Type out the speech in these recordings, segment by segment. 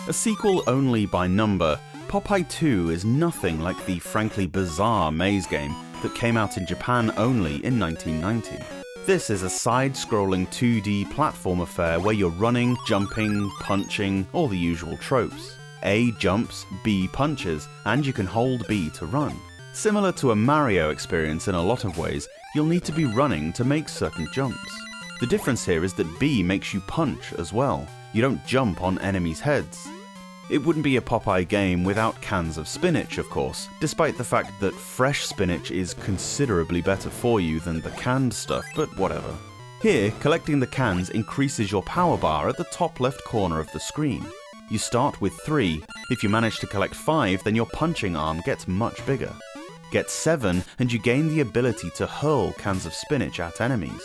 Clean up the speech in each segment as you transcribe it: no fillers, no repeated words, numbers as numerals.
A sequel only by number, Popeye 2 is nothing like the frankly bizarre maze game that came out in Japan only in 1990. This is a side-scrolling 2D platform affair where you're running, jumping, punching, all the usual tropes. A jumps, B punches, and you can hold B to run. Similar to a Mario experience in a lot of ways, you'll need to be running to make certain jumps. The difference here is that B makes you punch as well. You don't jump on enemies' heads. It wouldn't be a Popeye game without cans of spinach, of course, despite the fact that fresh spinach is considerably better for you than the canned stuff, but whatever. Here, collecting the cans increases your power bar at the top left corner of the screen. You start with 3, if you manage to collect 5, then your punching arm gets much bigger. Get 7, and you gain the ability to hurl cans of spinach at enemies.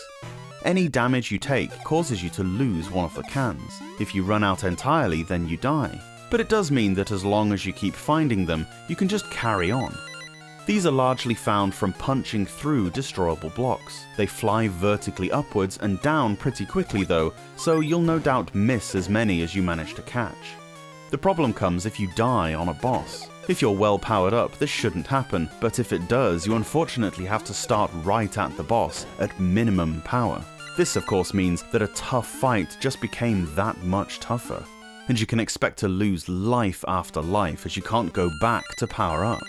Any damage you take causes you to lose one of the cans. If you run out entirely, then you die. But it does mean that as long as you keep finding them, you can just carry on. These are largely found from punching through destroyable blocks. They fly vertically upwards and down pretty quickly though, so you'll no doubt miss as many as you manage to catch. The problem comes if you die on a boss. If you're well powered up, this shouldn't happen, but if it does, you unfortunately have to start right at the boss, at minimum power. This of course means that a tough fight just became that much tougher. And you can expect to lose life after life as you can't go back to power up.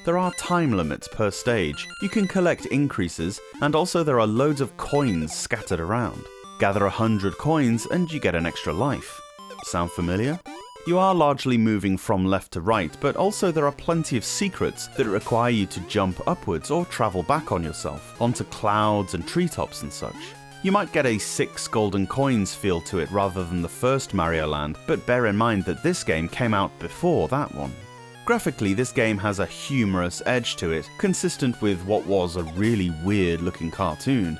There are time limits per stage, you can collect increases, and also there are loads of coins scattered around. Gather 100 coins and you get an extra life. Sound familiar? You are largely moving from left to right, but also there are plenty of secrets that require you to jump upwards or travel back on yourself, onto clouds and treetops and such. You might get a 6 golden coins feel to it rather than the first Mario Land, but bear in mind that this game came out before that one. Graphically, this game has a humorous edge to it, consistent with what was a really weird looking cartoon.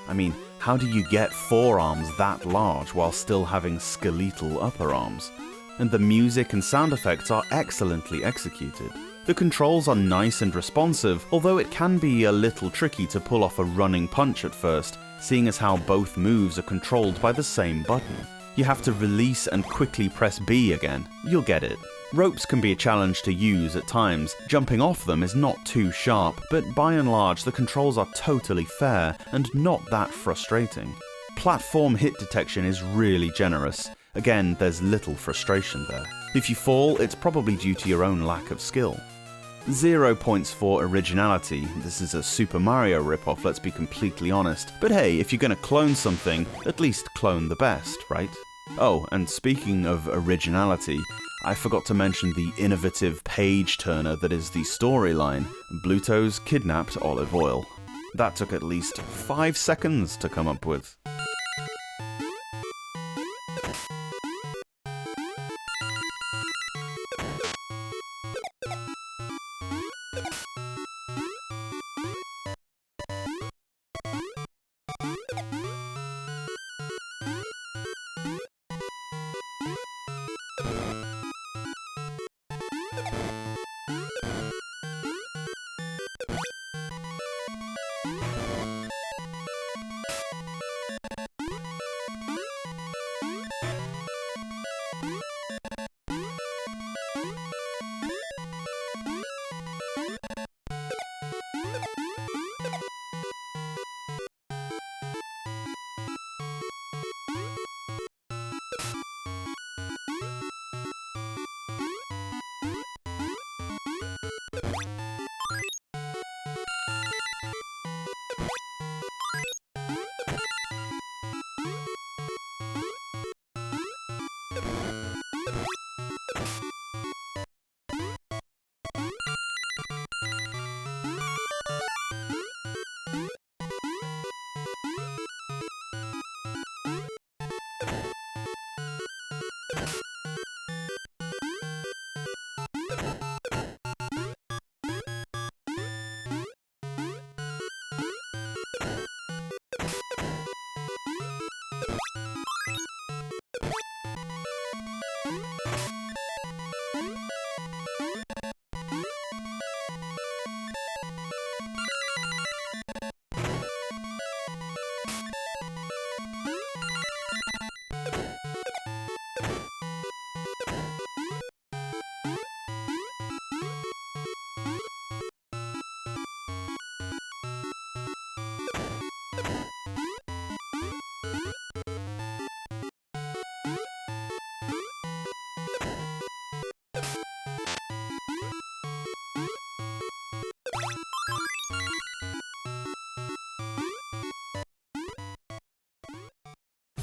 I mean, how do you get forearms that large while still having skeletal upper arms? And the music and sound effects are excellently executed. The controls are nice and responsive, although it can be a little tricky to pull off a running punch at first, seeing as how both moves are controlled by the same button. You have to release and quickly press B again. You'll get it. Ropes can be a challenge to use at times. Jumping off them is not too sharp, but by and large the controls are totally fair and not that frustrating. Platform hit detection is really generous. Again, there's little frustration there. If you fall, it's probably due to your own lack of skill. 0 points for originality. This is a Super Mario ripoff, let's be completely honest. But hey, if you're gonna clone something, at least clone the best, right? Oh, and speaking of originality, I forgot to mention the innovative page turner that is the storyline, Bluto's kidnapped olive oil. That took at least 5 seconds to come up with.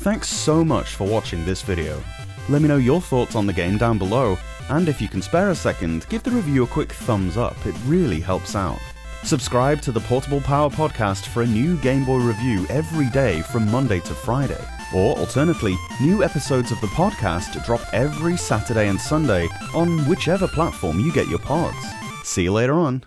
Thanks so much for watching this video. Let me know your thoughts on the game down below, and if you can spare a second, give the review a quick thumbs up, it really helps out. Subscribe to the Portable Power podcast for a new Game Boy review every day from Monday to Friday. Or alternately, new episodes of the podcast drop every Saturday and Sunday on whichever platform you get your pods. See you later on.